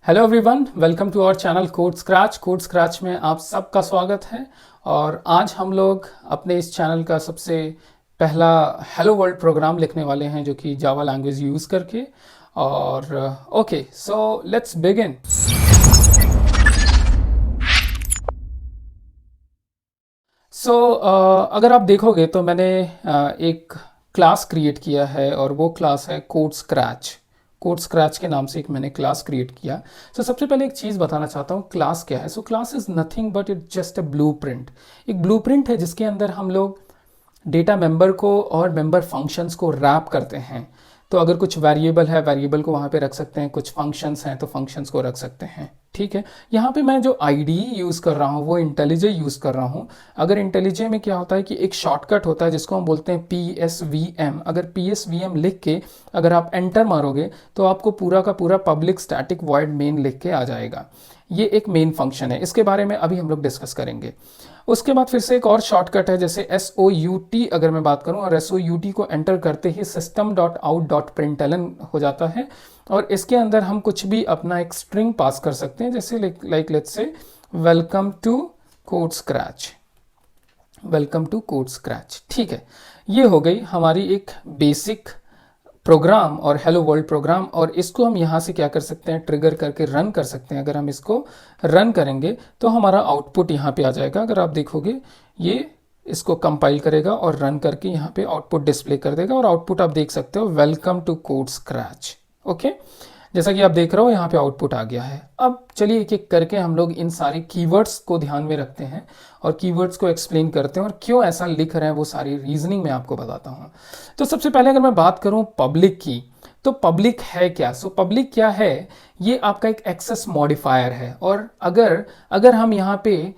Hello everyone, welcome to our channel Code Scratch. Code Scratch में आप सबका स्वागत है। और आज हम लोग अपने इस चैनल का सबसे पहला हेलो वर्ल्ड प्रोग्राम लिखने वाले हैं, जो कि जावा लैंग्वेज यूज़ करके। और ओके, सो लेट्स बिगिन। अगर आप देखोगे तो मैंने एक क्लास क्रिएट किया है, और वो क्लास है कोड स्क्रैच। कोड स्क्रैच के नाम से एक मैंने क्लास क्रिएट किया। सबसे पहले एक चीज़ बताना चाहता हूँ, क्लास क्या है। Class is nothing but it just a blueprint. एक ब्लूप्रिंट है जिसके अंदर हम लोग डेटा मेंबर को और मेंबर फंक्शंस को रैप करते हैं। तो अगर कुछ वेरिएबल है, वेरिएबल को वहाँ पे रख सकते हैं, कुछ फंक्शंस हैं तो फंक्शंस को रख सकते हैं। ठीक है, यहाँ पे मैं जो आईडीई यूज़ कर रहा हूँ वो इंटेलिजे यूज़ कर रहा हूँ। अगर इंटेलिजे में क्या होता है कि एक शॉर्टकट होता है जिसको हम बोलते हैं PSVM। अगर PSVM लिख के अगर आप एंटर मारोगे तो आपको पूरा का पूरा पब्लिक स्टैटिक वॉइड मेन लिख के आ जाएगा। ये एक मेन फंक्शन है, इसके बारे में अभी हम लोग डिस्कस करेंगे। उसके बाद फिर से एक और शॉर्टकट है, जैसे SOUT अगर मैं बात करूं, और SOUT को एंटर करते ही system.out.println हो जाता है। और इसके अंदर हम कुछ भी अपना एक स्ट्रिंग पास कर सकते हैं, जैसे like let's say welcome to Code Scratch. Welcome to Code Scratch, ठीक है। ये हो गई हमारी एक बेसिक प्रोग्राम और हेलो वर्ल्ड प्रोग्राम। और इसको हम यहाँ से क्या कर सकते हैं, ट्रिगर करके रन कर सकते हैं। अगर हम इसको रन करेंगे तो हमारा आउटपुट यहाँ पे आ जाएगा। अगर आप देखोगे ये इसको कंपाइल करेगा और रन करके यहाँ पे आउटपुट डिस्प्ले कर देगा। और आउटपुट आप देख सकते हो, welcome to Code Scratch. Okay, जैसा कि आप देख रहे हो यहाँ पे आउटपुट आ गया है। अब चलिए एक एक करके हम लोग इन सारे कीवर्ड्स को ध्यान में रखते हैं और कीवर्ड्स को एक्सप्लेन करते हैं, और क्यों ऐसा लिख रहे हैं वो सारी रीजनिंग मैं आपको बताता हूँ। तो सबसे पहले अगर मैं बात करूँ पब्लिक की, तो पब्लिक है क्या। पब्लिक क्या है, ये आपका एक एक्सेस मॉडिफायर है। और अगर हम यहाँ पे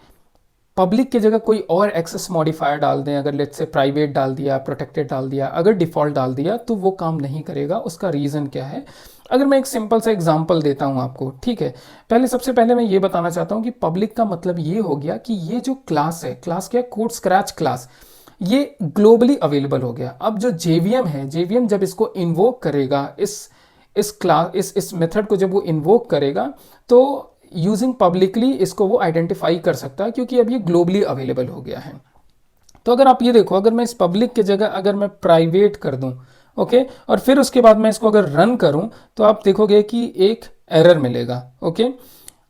पब्लिक की जगह कोई और एक्सेस मॉडिफायर डाल दें, अगर लेट्स से प्राइवेट डाल दिया, प्रोटेक्टेड डाल दिया, अगर डिफ़ॉल्ट डाल दिया, तो वो काम नहीं करेगा। उसका रीज़न क्या है, अगर मैं एक सिंपल सा एग्जांपल देता हूं आपको, ठीक है। सबसे पहले मैं ये बताना चाहता हूं कि पब्लिक का मतलब ये हो गया कि ये जो क्लास है, क्लास क्या है, कोड स्क्रैच क्लास, ये ग्लोबली अवेलेबल हो गया। अब जो JVM है, JVM जब इसको इन्वोक करेगा, इस क्लास इस मेथड को जब वो इन्वोक करेगा, तो यूजिंग पब्लिकली इसको वो आइडेंटिफाई कर सकता है, क्योंकि अब ये ग्लोबली अवेलेबल हो गया है। तो अगर आप ये देखो, अगर मैं इस पब्लिक की जगह अगर मैं प्राइवेट कर दूं, ओके, और फिर उसके बाद मैं इसको अगर रन करूं, तो आप देखोगे कि एक एरर मिलेगा। ओके,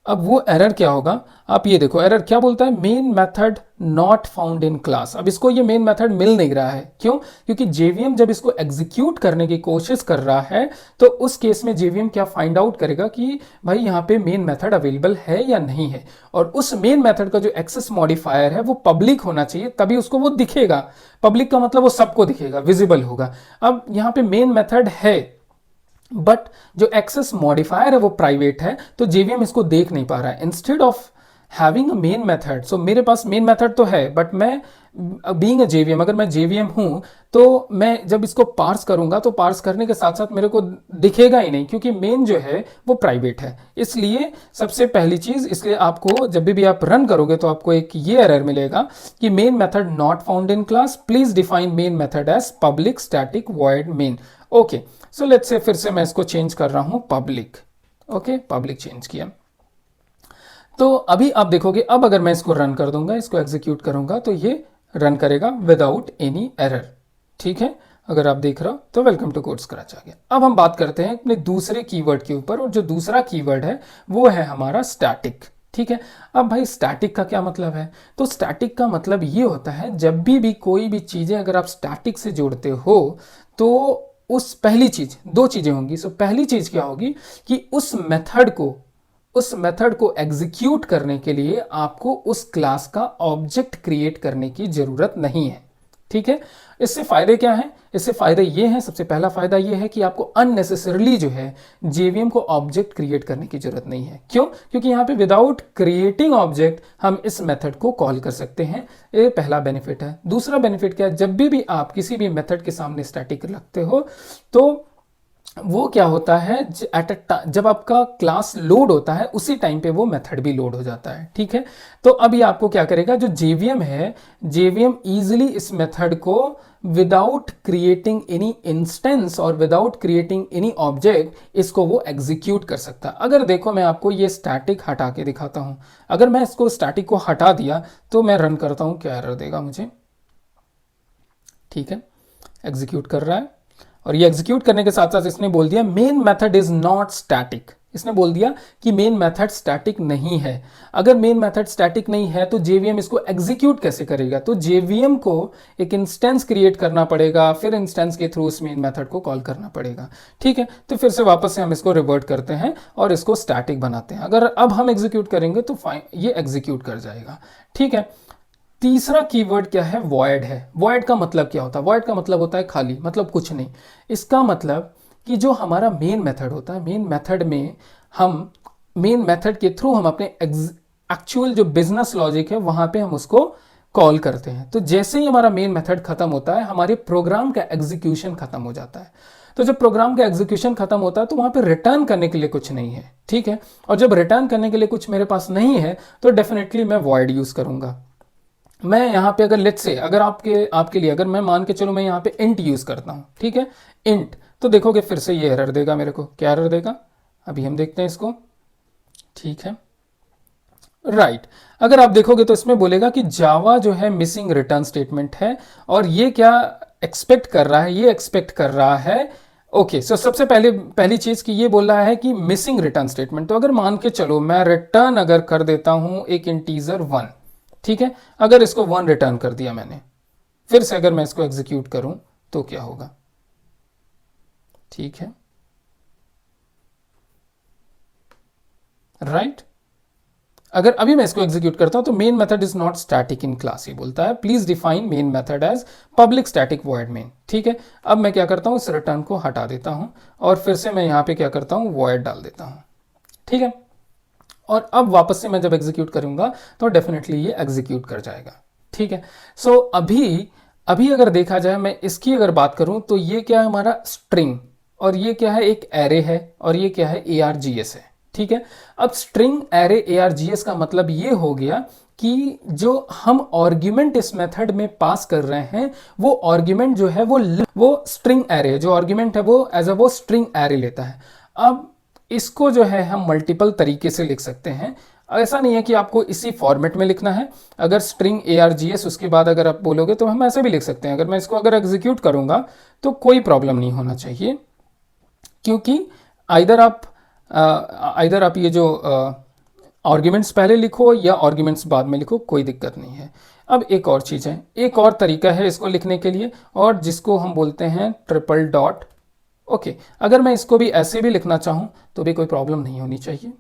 अब वो एरर क्या होगा, आप ये देखो, एरर क्या बोलता है, main method not found in class. अब इसको ये मेन मेथड मिल नहीं रहा है, क्यों, क्योंकि JVM जब इसको एग्जीक्यूट करने की कोशिश कर रहा है, तो उस केस में JVM क्या फाइंड आउट करेगा कि भाई यहाँ पे मेन मेथड अवेलेबल है या नहीं है। और उस मेन मेथड का जो एक्सेस मॉडिफायर है वो पब्लिक होना चाहिए, तभी उसको वो दिखेगा। पब्लिक का मतलब वो सबको दिखेगा, विजिबल होगा। अब यहाँ पे मेन मेथड है, बट जो एक्सेस मॉडिफायर है वो प्राइवेट है, तो JVM इसको देख नहीं पा रहा है। Instead of having a main method, so मेरे पास मेन मेथड तो है, बट मैं बीइंग अ JVM, अगर मैं JVM हूं, तो मैं जब इसको पार्स करूंगा तो पार्स करने के साथ साथ मेरे को दिखेगा ही नहीं, क्योंकि मेन जो है वो प्राइवेट है। इसलिए सबसे पहली चीज, इसलिए आपको जब भी आप रन करोगे तो आपको एक ये एरर मिलेगा कि main method not found in class, please define main method as public static void main. Okay, so let's say फिर से मैं इसको चेंज कर रहा हूं पब्लिक। ओके, पब्लिक चेंज किया। तो अभी आप देखोगे, अब अगर मैं इसको रन कर दूंगा, इसको एग्जीक्यूट करूंगा, तो ये रन करेगा विदाउट एनी एरर। ठीक है, अगर आप देख रहे हो तो वेलकम टू कोड स्क्रैच आ गया। अब हम बात करते हैं अपने दूसरे कीवर्ड के ऊपर, और जो दूसरा कीवर्ड है वो है हमारा स्टैटिक। ठीक है, अब भाई स्टैटिक का क्या मतलब है, तो स्टैटिक का मतलब ये होता है, जब भी कोई भी चीजें अगर आप स्टैटिक से जोड़ते हो, तो उस पहली चीज, दो चीजें होंगी। पहली चीज क्या होगी कि उस मेथड को एग्जीक्यूट करने के लिए आपको उस क्लास का ऑब्जेक्ट क्रिएट करने की जरूरत नहीं है। ठीक है, इससे फायदे क्या हैं, इससे फायदे ये हैं, सबसे पहला फायदा ये है कि आपको अननेसेसरली जो है JVM को ऑब्जेक्ट क्रिएट करने की जरूरत नहीं है। क्यों, क्योंकि यहाँ पे विदाउट क्रिएटिंग ऑब्जेक्ट हम इस मेथड को कॉल कर सकते हैं। ये पहला बेनिफिट है। दूसरा बेनिफिट क्या है, जब भी आप किसी भी मेथड के सामने स्टैटिक रखते हो, तो वो क्या होता है, जब आपका क्लास लोड होता है उसी टाइम पे वो मेथड भी लोड हो जाता है। ठीक है, तो अब ये आपको क्या करेगा, जो जेवीएम है, जेवीएम इजीली इस मेथड को विदाउट क्रिएटिंग एनी इंस्टेंस और विदाउट क्रिएटिंग एनी ऑब्जेक्ट इसको वो एग्जीक्यूट कर सकता है। अगर देखो मैं आपको ये स्टैटिक हटा के दिखाता हूं, अगर मैं इसको स्टैटिक को हटा दिया तो मैं रन करता हूं, क्या एरर देगा मुझे। ठीक है, एग्जीक्यूट कर रहा है, और ये एग्जीक्यूट करने के साथ साथ इसने बोल दिया main method is not static. इसने बोल दिया कि मेन मेथड स्टैटिक नहीं है। अगर मेन मेथड स्टैटिक नहीं है तो जेवीएम इसको एग्जीक्यूट कैसे करेगा, तो जेवीएम को एक इंस्टेंस क्रिएट करना पड़ेगा, फिर इंस्टेंस के थ्रू उस मेन मेथड को कॉल करना पड़ेगा। ठीक है, तो फिर से वापस से हम इसको रिवर्ट करते हैं और इसको स्टैटिक बनाते हैं। अगर अब हम एग्जीक्यूट करेंगे तो ये एग्जीक्यूट कर जाएगा। ठीक है, तीसरा कीवर्ड क्या है, वॉइड है। वॉइड का मतलब क्या होता है, वॉइड का मतलब होता है खाली, मतलब कुछ नहीं। इसका मतलब कि जो हमारा मेन मेथड होता है, मेन मेथड में हम मेन मेथड के थ्रू हम अपने एक्चुअल जो बिजनेस लॉजिक है वहां पे हम उसको कॉल करते हैं। तो जैसे ही हमारा मेन मेथड खत्म होता है हमारे प्रोग्राम का एग्जीक्यूशन खत्म हो जाता है। तो जब प्रोग्राम का एग्जीक्यूशन खत्म होता है तो वहां पे रिटर्न करने के लिए कुछ नहीं है। ठीक है, और जब रिटर्न करने के लिए कुछ मेरे पास नहीं है तो डेफिनेटली मैं वॉइड यूज करूंगा। मैं यहाँ पे अगर लेट्स से अगर आपके आपके लिए अगर मैं मान के चलो मैं यहाँ पे इंट यूज करता हूँ, ठीक है, इंट, तो देखोगे फिर से ये एरर देगा मेरे को। क्या एरर देगा, अभी हम देखते हैं इसको। ठीक है, राइट, अगर आप देखोगे तो इसमें बोलेगा कि जावा जो है मिसिंग रिटर्न स्टेटमेंट है, और ये क्या एक्सपेक्ट कर रहा है, ये एक्सपेक्ट कर रहा है। ओके, सो सबसे पहली चीज कि ये बोल रहा है कि मिसिंग रिटर्न स्टेटमेंट। तो अगर मान के चलो मैं रिटर्न अगर कर देता हूं एक इंटीजर 1, ठीक है, अगर इसको 1 रिटर्न कर दिया मैंने, फिर से अगर मैं इसको एग्जीक्यूट करूं तो क्या होगा। ठीक है, राइट, अगर अभी मैं इसको एग्जीक्यूट करता हूं तो main method is not static in class, ये बोलता है please define main method as public static void main. ठीक है, अब मैं क्या करता हूं, इस रिटर्न को हटा देता हूं और फिर से मैं यहां पे क्या करता हूं, वॉइड डाल देता हूं। ठीक है, और अब वापस से मैं जब एग्जीक्यूट करूंगा तो डेफिनेटली ये एग्जीक्यूट कर जाएगा। ठीक है, सो अभी अभी अगर देखा जाए, मैं इसकी अगर बात करूं तो ये क्या है, हमारा स्ट्रिंग, और ये क्या है, एक एरे है, और ये क्या है, ARGS है। ठीक है, अब स्ट्रिंग एरे ARGS का मतलब ये हो गया कि जो हम आर्ग्यूमेंट इस मेथड में पास कर रहे हैं वो आर्ग्यूमेंट जो है वो स्ट्रिंग एरे, जो आर्ग्यूमेंट है वो एज अ वो स्ट्रिंग एरे लेता है। अब इसको जो है हम मल्टीपल तरीके से लिख सकते हैं, ऐसा नहीं है कि आपको इसी फॉर्मेट में लिखना है। अगर स्ट्रिंग ARGS उसके बाद अगर आप बोलोगे तो हम ऐसे भी लिख सकते हैं। अगर मैं इसको अगर एग्जीक्यूट करूंगा तो कोई प्रॉब्लम नहीं होना चाहिए, क्योंकि आइदर आप ये जो आर्ग्यूमेंट्स पहले लिखो या आर्ग्यूमेंट्स बाद में लिखो, कोई दिक्कत नहीं है। अब एक और चीज़ है, एक और तरीका है इसको लिखने के लिए, और जिसको हम बोलते हैं ट्रिपल डॉट। ओके, अगर मैं इसको भी ऐसे भी लिखना चाहूं तो भी कोई प्रॉब्लम नहीं होनी चाहिए।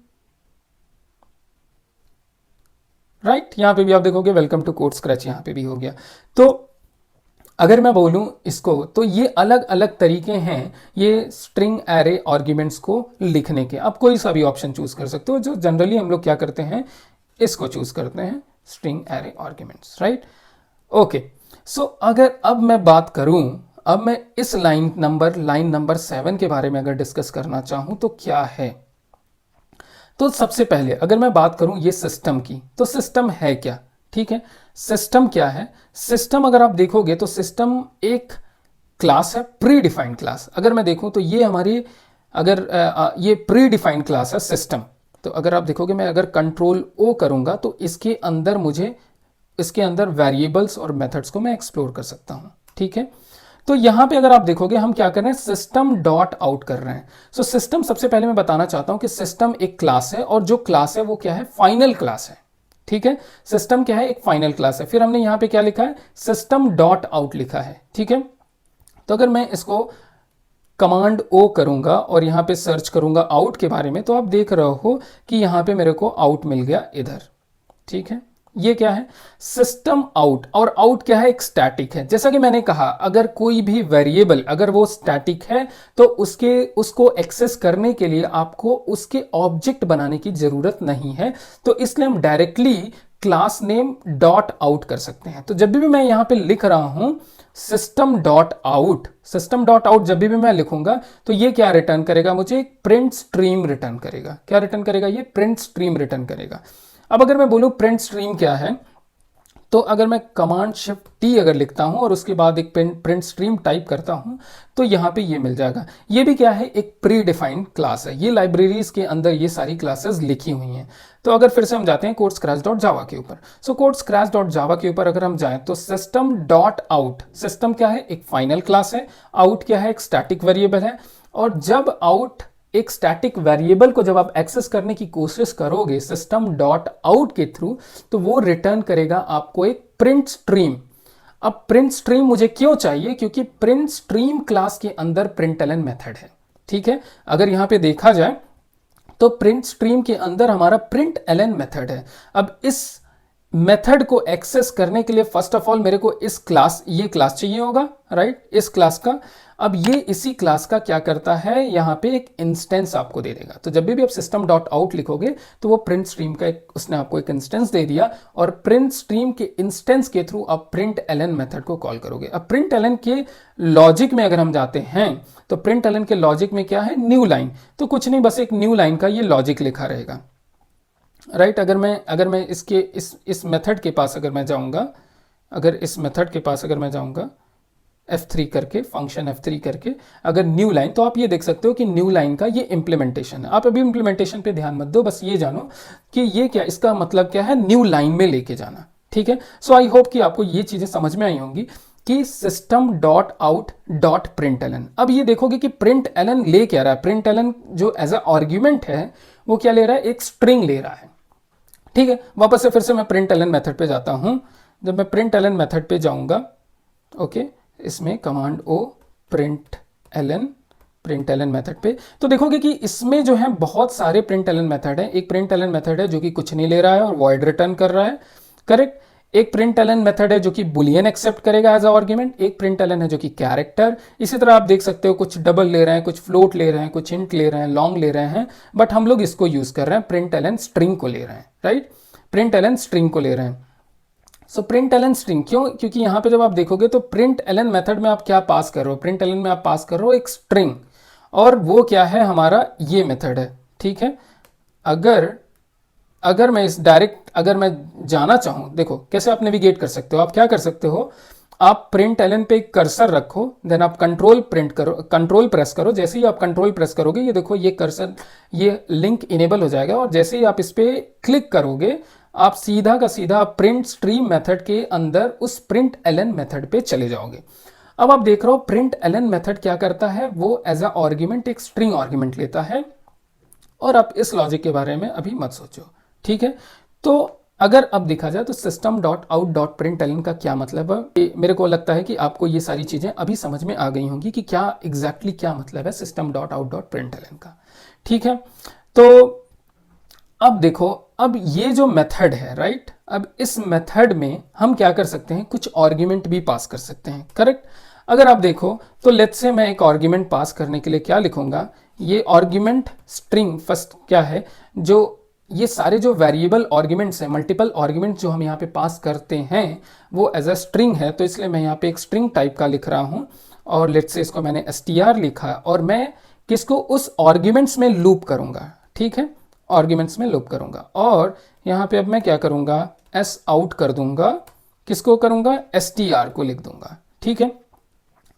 राइट, यहां पे भी आप देखोगे वेलकम टू कोड स्क्रैच, यहां पे भी हो गया। तो अगर मैं बोलूं इसको तो ये अलग अलग तरीके हैं ये स्ट्रिंग एरे आर्ग्यूमेंट्स को लिखने के। आप कोई सा भी ऑप्शन चूज कर सकते हो, जो जनरली हम लोग क्या करते हैं, इसको चूज करते हैं, string array arguments. Right, okay, so अगर अब मैं बात करूं, अब मैं इस लाइन नंबर 7 के बारे में अगर डिस्कस करना चाहूं तो क्या है। तो सबसे पहले अगर मैं बात करूं ये सिस्टम की, तो सिस्टम है क्या। ठीक है, सिस्टम क्या है, सिस्टम अगर आप देखोगे तो सिस्टम एक क्लास है, प्री डिफाइंड क्लास। अगर मैं देखूं तो ये हमारी अगर ये प्री डिफाइंड क्लास है सिस्टम। तो अगर आप देखोगे मैं अगर कंट्रोल O करूंगा तो इसके अंदर वेरिएबल्स और मेथड्स को मैं एक्सप्लोर कर सकता हूं। ठीक है, तो यहां पे अगर आप देखोगे हम क्या कर रहे हैं, सिस्टम डॉट आउट कर रहे हैं। सो सिस्टम, सबसे पहले मैं बताना चाहता हूं कि सिस्टम एक क्लास है, और जो क्लास है वो क्या है, फाइनल क्लास है। ठीक है, सिस्टम क्या है, एक फाइनल क्लास है। फिर हमने यहां पे क्या लिखा है, सिस्टम डॉट आउट लिखा है। ठीक है, तो अगर मैं इसको कमांड O करूंगा और यहां पे सर्च करूंगा आउट के बारे में, तो आप देख रहे हो कि यहां पे मेरे को आउट मिल गया इधर। ठीक है, ये क्या है, सिस्टम आउट, और आउट क्या है, एक स्टैटिक है। जैसा कि मैंने कहा, अगर कोई भी वेरिएबल अगर वो स्टैटिक है तो उसको एक्सेस करने के लिए आपको उसके ऑब्जेक्ट बनाने की जरूरत नहीं है। तो इसलिए हम directly class name dot out कर सकते हैं। तो जब भी मैं यहाँ पे लिख रहा हूं सिस्टम डॉट आउट जब भी मैं लिखूंगा तो ये क्या रिटर्न करेगा, मुझे एक प्रिंट स्ट्रीम रिटर्न करेगा। क्या रिटर्न करेगा, ये प्रिंट स्ट्रीम रिटर्न करेगा। अब अगर मैं बोलूं प्रिंट स्ट्रीम क्या है, तो अगर मैं कमांड शिफ्ट टी अगर लिखता हूं और उसके बाद एक प्रिंट स्ट्रीम टाइप करता हूं तो यहां पे ये मिल जाएगा। ये भी क्या है, एक प्री डिफाइंड क्लास है। ये लाइब्रेरीज के अंदर ये सारी क्लासेस लिखी हुई हैं। तो अगर फिर से हम जाते हैं कोड स्क्रैच डॉट जावा के ऊपर, सो कोड स्क्रैच डॉट जावा के ऊपर अगर हम जाएं तो सिस्टम डॉट आउट, सिस्टम क्या है, एक फाइनल क्लास है। आउट क्या है, एक स्टैटिक वेरिएबल है। और जब आउट एक स्टैटिक वेरिएबल को जब आप एक्सेस करने की कोशिश करोगे सिस्टम डॉट आउट के थ्रू, तो वो रिटर्न करेगा आपको एक प्रिंट स्ट्रीम। अब प्रिंट स्ट्रीम मुझे क्यों चाहिए, क्योंकि प्रिंट स्ट्रीम क्लास के अंदर प्रिंटलन मेथड है। ठीक है, अगर यहां पे देखा जाए तो प्रिंट स्ट्रीम के अंदर हमारा प्रिंट एलन मेथड है। अब इस मेथड को एक्सेस करने के लिए फर्स्ट ऑफ ऑल मेरे को ये क्लास चाहिए होगा, राइट, इस क्लास का। अब ये इसी क्लास का क्या करता है, यहां पे एक इंस्टेंस आपको दे देगा। तो जब भी आप सिस्टम डॉट आउट लिखोगे तो वो प्रिंट स्ट्रीम का उसने आपको एक इंस्टेंस दे दिया, और प्रिंट स्ट्रीम के इंस्टेंस के थ्रू आप प्रिंट एलन मेथड को कॉल करोगे। अब प्रिंट एलन के लॉजिक में अगर हम जाते हैं तो प्रिंट एलन के लॉजिक में क्या है, न्यू लाइन। तो कुछ नहीं, बस एक न्यू लाइन का ये लॉजिक लिखा रहेगा, राइट। अगर मैं इसके इस मेथड के पास अगर मैं जाऊंगा, F3 करके, फंक्शन F3 करके अगर न्यू लाइन, तो आप ये देख सकते हो कि न्यू लाइन का ये इंप्लीमेंटेशन है। आप अभी इंप्लीमेंटेशन पे ध्यान मत दो, बस ये जानो कि ये क्या, इसका मतलब क्या है, न्यू लाइन में लेके जाना। ठीक है, सो आई होप कि आपको ये चीजें समझ में आई होंगी कि system dot out dot println. अब ये देखोगे कि प्रिंट एलन ले क्या रहा है, प्रिंट एलन जो एज अ आर्ग्यूमेंट है वो क्या ले रहा है, एक स्ट्रिंग ले रहा है। ठीक है, वापस से फिर से मैं प्रिंट एलन मेथड पे जाता हूं। जब मैं प्रिंट एलन मेथड पे जाऊंगा, ओके, इसमें कमांड ओ प्रिंट एलन मेथड पे, तो देखोगे कि इसमें जो है बहुत सारे प्रिंट एलन मेथड है। एक प्रिंट एलन मेथड है जो कि कुछ नहीं ले रहा है और वॉइड रिटर्न कर रहा है, करेक्ट। एक प्रिंट एलन मेथड है जो कि बुलियन एक्सेप्ट करेगा एज आर्ग्यूमेंट। एक प्रिंट एलन है जो कि कैरेक्टर। इसी तरह आप देख सकते हो कुछ डबल ले रहे हैं, कुछ फ्लोट ले रहे हैं, कुछ इंट ले रहे हैं, लॉन्ग ले रहे हैं, बट हम लोग इसको यूज कर रहे हैं, प्रिंट एलन स्ट्रिंग को ले रहे हैं, राइट, प्रिंट एलन स्ट्रिंग को ले रहे हैं। सो प्रिंट एलन स्ट्रिंग क्यों, क्योंकि यहां पे जब आप देखोगे तो प्रिंट एलन मेथड में आप क्या पास कर रहे हो, प्रिंट एलन में आप पास कर रहे हो एक स्ट्रिंग, और वो क्या है, हमारा ये मेथड है। ठीक है, अगर मैं अगर मैं जाना चाहूं, देखो कैसे आप नेविगेट कर सकते हो। आप क्या कर सकते हो, आप प्रिंट एलन पे कर्सर रखो, देन आप कंट्रोल प्रेस करो। जैसे ही आप कंट्रोल प्रेस करोगे, ये देखो ये कर्सर, ये लिंक इनेबल हो जाएगा, और जैसे ही आप इस पे क्लिक करोगे आप सीधा का सीधा प्रिंट स्ट्रीम मेथड के अंदर उस प्रिंट एलन मेथड पे चले जाओगे। अब आप देख रहे हो प्रिंट एलन मेथड क्या करता है, वो एज अ आर्ग्यूमेंट एक स्ट्रिंग आर्ग्यूमेंट लेता है, और आप इस लॉजिक के बारे में अभी मत सोचो। ठीक है, तो अगर अब देखा जाए तो system dot out dot println का क्या मतलब है, मेरे को लगता है कि आपको ये सारी चीजें अभी समझ में आ गई होंगी कि क्या एग्जैक्टली क्या मतलब है system dot out dot println का। ठीक है, तो अब देखो, अब ये जो मेथड है, राइट, अब इस मेथड में हम क्या कर सकते हैं, कुछ आर्ग्यूमेंट भी पास कर सकते हैं, करेक्ट। अगर आप देखो तो लेट्स से मैं एक आर्ग्यूमेंट पास करने के लिए क्या लिखूंगा, ये आर्ग्यूमेंट स्ट्रिंग फर्स्ट क्या है, जो ये सारे जो वेरिएबल आर्ग्यूमेंट्स हैं, मल्टीपल आर्ग्यूमेंट जो हम यहाँ पे पास करते हैं वो एज अ स्ट्रिंग है, तो इसलिए मैं यहाँ पे एक स्ट्रिंग टाइप का लिख रहा हूँ, और लेट्स से इसको मैंने str लिखा, और मैं किसको, उस आर्ग्यूमेंट्स में लूप करूंगा। ठीक है, आर्ग्यूमेंट्स में लूप करूंगा, और यहाँ पे अब मैं क्या करूंगा, s आउट कर दूंगा, किसको करूंगा, str को लिख दूंगा। ठीक है,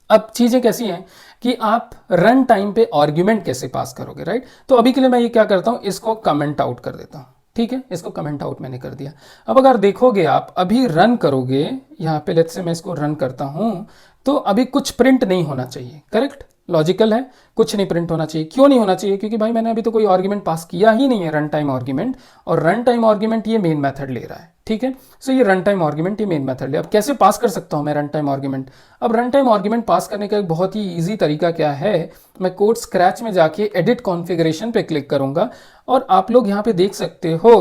अब चीजें कैसी हैं कि आप रन टाइम पे आर्ग्यूमेंट कैसे पास करोगे, राइट। तो अभी के लिए मैं ये क्या करता हूं, इसको कमेंट आउट कर देता हूं। ठीक है, इसको कमेंट आउट मैंने कर दिया। अब अगर देखोगे आप अभी रन करोगे, यहाँ पे लेट्स से मैं इसको रन करता हूं, तो अभी कुछ प्रिंट नहीं होना चाहिए, करेक्ट, लॉजिकल है, कुछ नहीं प्रिंट होना चाहिए। क्यों नहीं होना चाहिए, क्योंकि भाई मैंने अभी तो कोई आर्ग्यूमेंट पास किया ही नहीं है, रन टाइम आर्ग्यूमेंट, और रन टाइम आर्ग्यूमेंट ये मेन मेथड ले रहा है। ठीक है, सो ये रन टाइम आर्ग्यूमेंट ये मेन मेथड ले। अब कैसे पास कर सकता हूं मैं रन टाइम आर्ग्यूमेंट, अब रन टाइम आर्ग्यूमेंट पास करने का एक बहुत ही ईजी तरीका क्या है, मैं कोड स्क्रैच में जाके एडिट कॉन्फ़िगरेशन पे क्लिक करूंगा, और आप लोग यहाँ पे देख सकते हो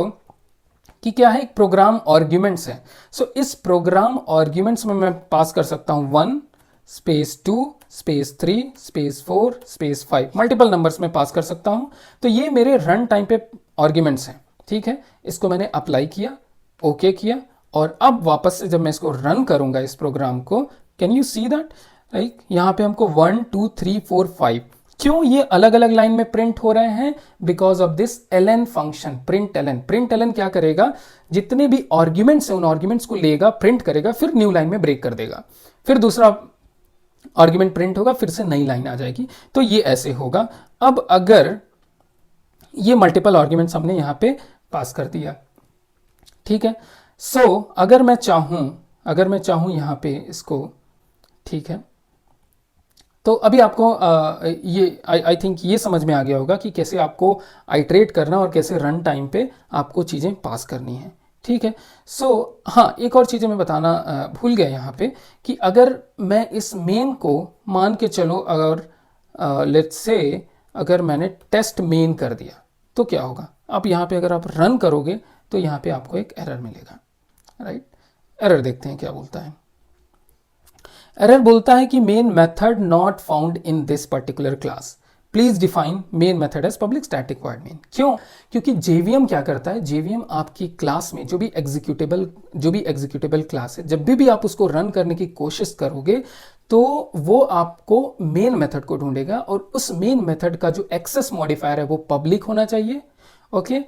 कि क्या है, एक प्रोग्राम आर्ग्यूमेंट्स है। सो इस प्रोग्राम आर्ग्यूमेंट्स में मैं पास कर सकता हूं 1 space 2 space 3 space 4 space 5, multiple numbers में पास कर सकता हूं। तो ये मेरे रन टाइम पे आर्ग्यूमेंट्स हैं। ठीक है, इसको मैंने अप्लाई किया, ओके किया, और अब वापस से जब मैं इसको रन करूंगा इस प्रोग्राम को, can you see that like यहाँ पे हमको 1 2 3 4 5 क्यों ये अलग अलग लाइन में प्रिंट हो रहे हैं? Because of this ln function, println. Println क्या करेगा, जितने भी आर्ग्यूमेंट्स हैं उन आर्ग्यूमेंट्स को लेगा, प्रिंट करेगा, फिर न्यू लाइन में ब्रेक कर देगा, फिर दूसरा आर्ग्यूमेंट प्रिंट होगा, फिर से नई लाइन आ जाएगी। तो ये ऐसे होगा। अब अगर ये मल्टीपल आर्ग्यूमेंट्स हमने यहाँ पे पास कर दिया, ठीक है। सो अगर मैं चाहूँ यहाँ पे इसको, ठीक है, तो अभी आपको ये आई थिंक ये समझ में आ गया होगा कि कैसे आपको आइट्रेट करना और कैसे रन टाइम पे आपको चीज़ें पास करनी है, ठीक है। सो हाँ, एक और चीज़ें मैं बताना भूल गया यहाँ पे कि अगर मैं इस मेन को मान के चलो, अगर लेट्स से अगर मैंने टेस्ट मेन कर दिया तो क्या होगा। अब यहाँ पे अगर आप रन करोगे तो यहाँ पे आपको एक एरर मिलेगा, राइट। एरर देखते हैं क्या बोलता है। एरर बोलता है कि main method not found in this particular class, please define main method as public static void main. क्यों? क्योंकि जेवीएम क्या करता है, जेवीएम आपकी क्लास में जो भी एग्जीक्यूटेबल क्लास है, जब भी आप उसको रन करने की कोशिश करोगे तो वो आपको मेन मेथड को ढूंढेगा, और उस मेन मेथड का जो एक्सेस मॉडिफायर है वो पब्लिक होना चाहिए, ओके,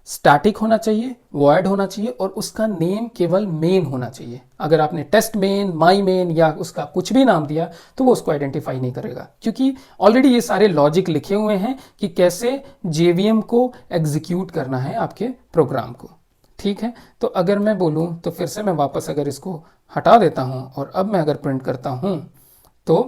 स्टैटिक होना चाहिए, वॉइड होना चाहिए, और उसका नेम केवल मेन होना चाहिए। अगर आपने टेस्ट मेन, माई मेन या उसका कुछ भी नाम दिया तो वो उसको आइडेंटिफाई नहीं करेगा, क्योंकि ऑलरेडी ये सारे लॉजिक लिखे हुए हैं कि कैसे जेवीएम को एग्जीक्यूट करना है आपके प्रोग्राम को, ठीक है। तो अगर मैं बोलूं तो फिर से मैं वापस अगर इसको हटा देता हूं और अब मैं अगर प्रिंट करता हूं तो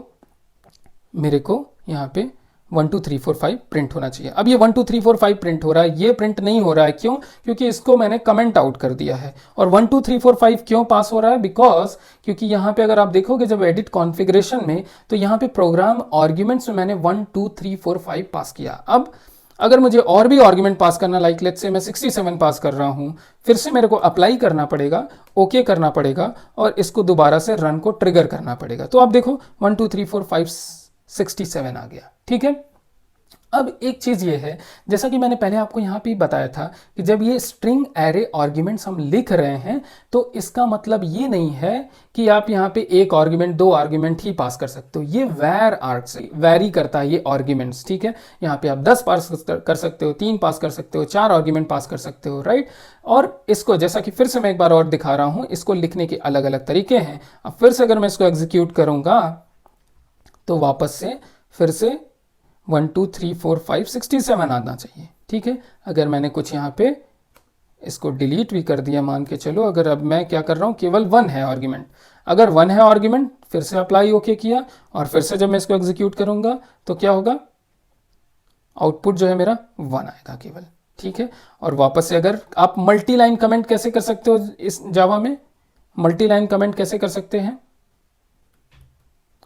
मेरे को यहाँ पे 1 2 3 4 5 प्रिंट होना चाहिए। अब ये 1 2 3 4 5 प्रिंट हो रहा है, ये प्रिंट नहीं हो रहा है। क्यों? क्योंकि इसको मैंने कमेंट आउट कर दिया है। और 1 2 3 4 5 क्यों पास हो रहा है? बिकॉज क्योंकि यहाँ पे अगर आप देखोगे जब एडिट कॉन्फ़िगरेशन में, तो यहाँ पे प्रोग्राम आर्ग्यूमेंट्स में मैंने 1 2 3 4 5 पास किया। अब अगर मुझे और भी आर्ग्यूमेंट पास करना, लाइक लेट्स से मैं 67 पास कर रहा हूँ, फिर से मेरे को अप्लाई करना पड़ेगा, ओके करना पड़ेगा, और इसको दोबारा से रन को ट्रिगर करना पड़ेगा। तो आप देखो 1 2 3 4 5 67 आ गया, ठीक है। अब एक चीज ये है, जैसा कि मैंने पहले आपको यहाँ पे बताया था कि जब ये स्ट्रिंग एरे आर्ग्यूमेंट्स हम लिख रहे हैं तो इसका मतलब ये नहीं है कि आप यहाँ पे एक आर्ग्यूमेंट, दो आर्ग्यूमेंट ही पास कर सकते हो। ये वेर आर्ग से वेरी करता है ये आर्ग्यूमेंट्स, ठीक है। यहाँ पे आप 10 पास कर सकते हो, 3 पास कर सकते हो, 4 आर्ग्यूमेंट पास कर सकते हो, राइट। और इसको जैसा कि फिर से मैं एक बार और दिखा रहा हूँ, इसको लिखने के अलग अलग तरीके हैं। अब फिर से अगर मैं इसको एग्जीक्यूट करूंगा तो वापस से फिर से 1 2 3 4 5 67 आना चाहिए, ठीक है। अगर मैंने कुछ यहाँ पे इसको डिलीट भी कर दिया, मान के चलो, अगर अब मैं क्या कर रहा हूँ, केवल 1 है आर्ग्यूमेंट, अगर 1 है आर्ग्यूमेंट, फिर से अप्लाई ओके किया, और फिर से जब मैं इसको एग्जीक्यूट करूंगा तो क्या होगा, आउटपुट जो है मेरा 1 आएगा केवल, ठीक है। और वापस से अगर आप मल्टी लाइन कमेंट कैसे कर सकते हो इस जावा में, मल्टी लाइन कमेंट कैसे कर सकते हैं?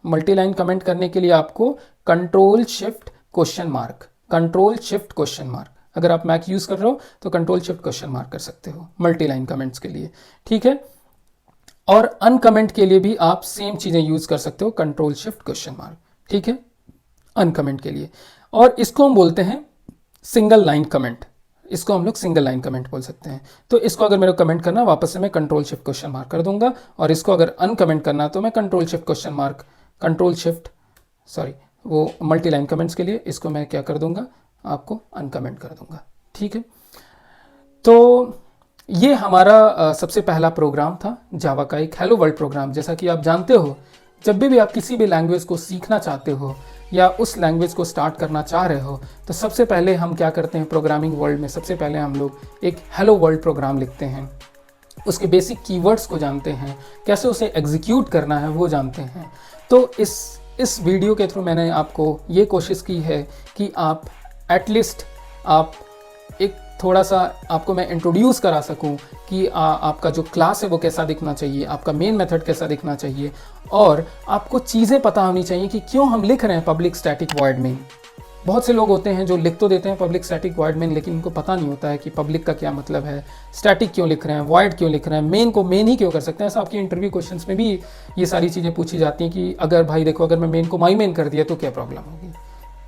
मल्टी लाइन कमेंट करने के लिए आपको कंट्रोल शिफ्ट क्वेश्चन मार्क, अगर आप मैक यूज कर रहे हो तो कंट्रोल शिफ्ट क्वेश्चन मार्क कर सकते हो मल्टी लाइन कमेंट्स के लिए, ठीक है। और अनकमेंट के लिए भी आप सेम चीजें यूज कर सकते हो, कंट्रोल शिफ्ट क्वेश्चन मार्क, ठीक है, अनकमेंट के लिए। और इसको हम बोलते हैं सिंगल लाइन कमेंट, इसको हम लोग सिंगल लाइन कमेंट बोल सकते हैं। तो इसको अगर मेरे को कमेंट करना, वापस से मैं कंट्रोल शिफ्ट क्वेश्चन मार्क कर दूंगा, और इसको अगर अनकमेंट करना तो मैं वो मल्टी लाइन कमेंट्स के लिए इसको मैं क्या कर दूंगा, आपको अनकमेंट कर दूंगा, ठीक है। तो ये हमारा सबसे पहला प्रोग्राम था जावा का, एक हेलो वर्ल्ड प्रोग्राम। जैसा कि आप जानते हो, जब भी आप किसी भी लैंग्वेज को सीखना चाहते हो या उस लैंग्वेज को स्टार्ट करना चाह रहे हो, तो सबसे पहले हम क्या करते हैं प्रोग्रामिंग वर्ल्ड में, सबसे पहले हम लोग एक हेलो वर्ल्ड प्रोग्राम लिखते हैं, उसके बेसिक कीवर्ड्स को जानते हैं, कैसे उसे एग्जीक्यूट करना है वो जानते हैं। तो इस वीडियो के थ्रू मैंने आपको ये कोशिश की है कि आप एटलीस्ट आप एक थोड़ा सा आपको मैं इंट्रोड्यूस करा सकूं कि आपका जो क्लास है वो कैसा दिखना चाहिए, आपका मेन मेथड कैसा दिखना चाहिए, और आपको चीज़ें पता होनी चाहिए कि क्यों हम लिख रहे हैं पब्लिक स्टैटिक वॉइड मेन। बहुत से लोग होते हैं जो लिख तो देते हैं पब्लिक स्टैटिक वॉइड मेन, लेकिन उनको पता नहीं होता है कि पब्लिक का क्या मतलब है, स्टैटिक क्यों लिख रहे हैं, वॉइड क्यों लिख रहे हैं, मेन को मेन ही क्यों कर सकते हैं। ऐसा आपकी इंटरव्यू क्वेश्चंस में भी ये सारी चीज़ें पूछी जाती हैं कि अगर भाई देखो, अगर मैं मेन को माई मेन कर दिया तो क्या प्रॉब्लम होगी,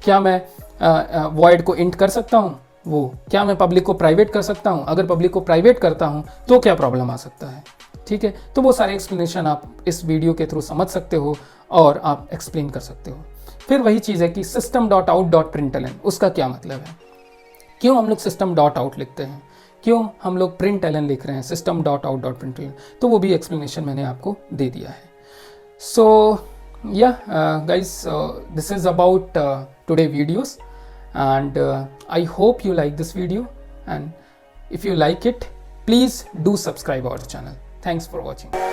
क्या मैं वॉइड को इंट कर सकता हूँ, वो क्या मैं पब्लिक को प्राइवेट कर सकता हूँ, अगर पब्लिक को प्राइवेट करता हूँ तो क्या प्रॉब्लम आ सकता है, ठीक है। तो वो सारे एक्सप्लेनेशन आप इस वीडियो के थ्रू समझ सकते हो और आप एक्सप्लेन कर सकते हो। फिर वही चीज़ है कि system.out.println, उसका क्या मतलब है, क्यों हम लोग system.out लिखते हैं, क्यों हम लोग println लिख रहे हैं system.out.println, तो वो भी एक्सप्लेनेशन मैंने आपको दे दिया है। So yeah, guys, this is about today videos, and I hope you like this video, and if you like it, please do subscribe our channel. Thanks for watching.